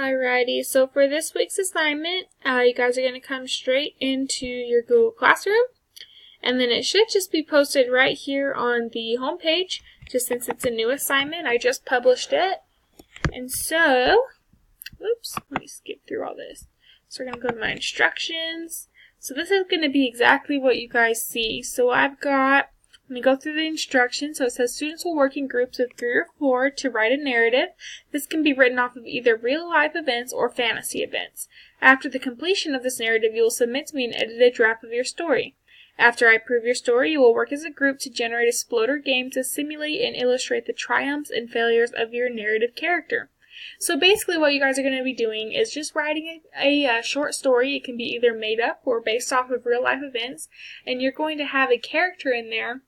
Alrighty, so for this week's assignment, you guys are going to come straight into your Google Classroom, and then it should just be posted right here on the home page, just since it's a new assignment. I just published it. And so, oops, let me skip through all this. So we're going to go to my instructions. So this is going to be exactly what you guys see. So let me go through the instructions. So it says students will work in groups of 3 or 4 to write a narrative. This can be written off of either real-life events or fantasy events. After the completion of this narrative, you will submit to me an edited draft of your story. After I approve your story, you will work as a group to generate a SPLODER game to simulate and illustrate the triumphs and failures of your narrative character. So basically what you guys are going to be doing is just writing a short story. It can be either made up or based off of real-life events, and you're going to have a character in there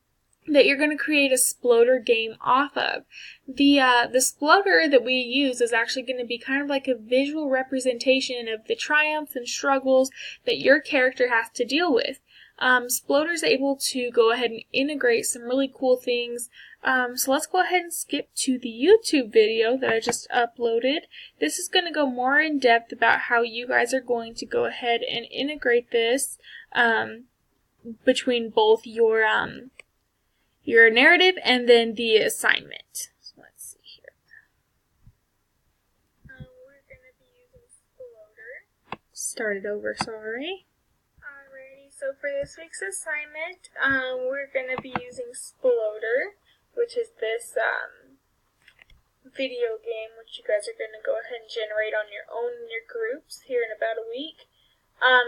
that you're going to create a SPLODER game off of. The SPLODER that we use is actually going to be kind of like a visual representation of the triumphs and struggles that your character has to deal with. SPLODER is able to go ahead and integrate some really cool things. So let's go ahead and skip to the YouTube video that I just uploaded. This is going to go more in depth about how you guys are going to go ahead and integrate this between both your narrative and then the assignment. So let's see here. We're going to be using SPLODER. Started over, sorry. Alrighty, so for this week's assignment, we're going to be using SPLODER, which is this video game which you guys are going to go ahead and generate on your own in your groups here in about a week.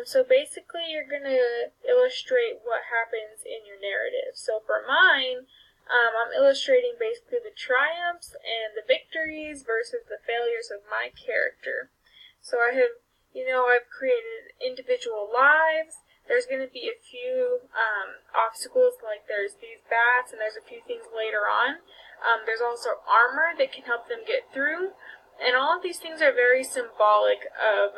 So basically you're going to illustrate what happens in your narrative. So for mine, I'm illustrating basically the triumphs and the victories versus the failures of my character. So I've created individual lives. There's going to be a few obstacles, like there's these bats and there's a few things later on. There's also armor that can help them get through. And all of these things are very symbolic of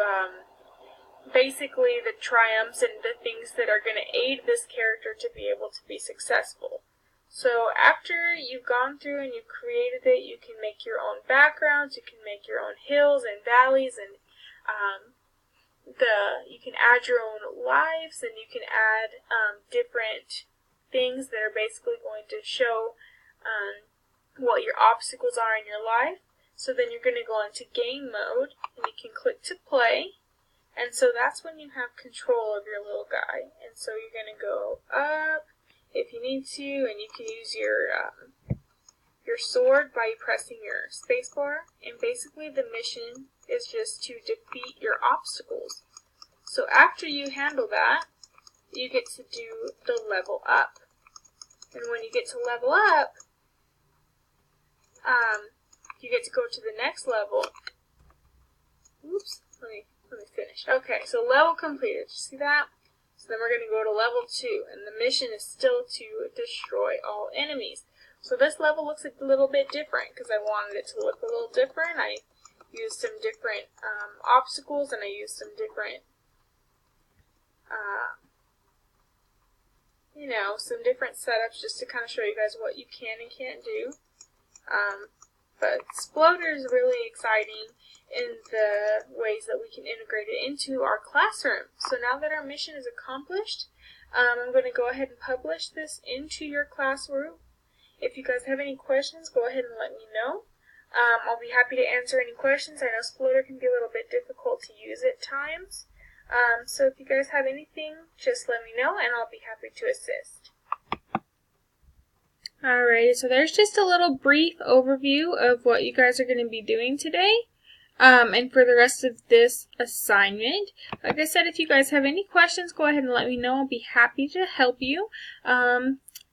basically the triumphs and the things that are going to aid this character to be able to be successful. So after you've gone through and you've created it, you can make your own backgrounds, you can make your own hills and valleys, and you can add your own lives, and you can add different things that are basically going to show what your obstacles are in your life. So then you're going to go into game mode, and you can click to play. And so that's when you have control of your little guy. And so you're going to go up if you need to, and you can use your sword by pressing your spacebar. And basically the mission is just to defeat your obstacles. So after you handle that, you get to do the level up. And when you get to level up, you get to go to the next level. Oops, let me finish. Okay, so level completed. You see that? So then we're going to go to level 2, and the mission is still to destroy all enemies. So this level looks a little bit different because I wanted it to look a little different. I used some different obstacles, and I used some different, some different setups just to kind of show you guys what you can and can't do. But SPLODER is really exciting in the ways that we can integrate it into our classroom. So now that our mission is accomplished, I'm going to go ahead and publish this into your classroom. If you guys have any questions, go ahead and let me know. I'll be happy to answer any questions. I know SPLODER can be a little bit difficult to use at times. So if you guys have anything, just let me know and I'll be happy to assist. Alright, so there's just a little brief overview of what you guys are going to be doing today. And for the rest of this assignment, like I said, if you guys have any questions, go ahead and let me know. I'll be happy to help you.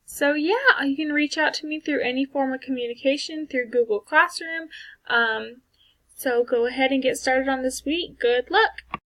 So yeah, you can reach out to me through any form of communication through Google Classroom. So go ahead and get started on this week. Good luck!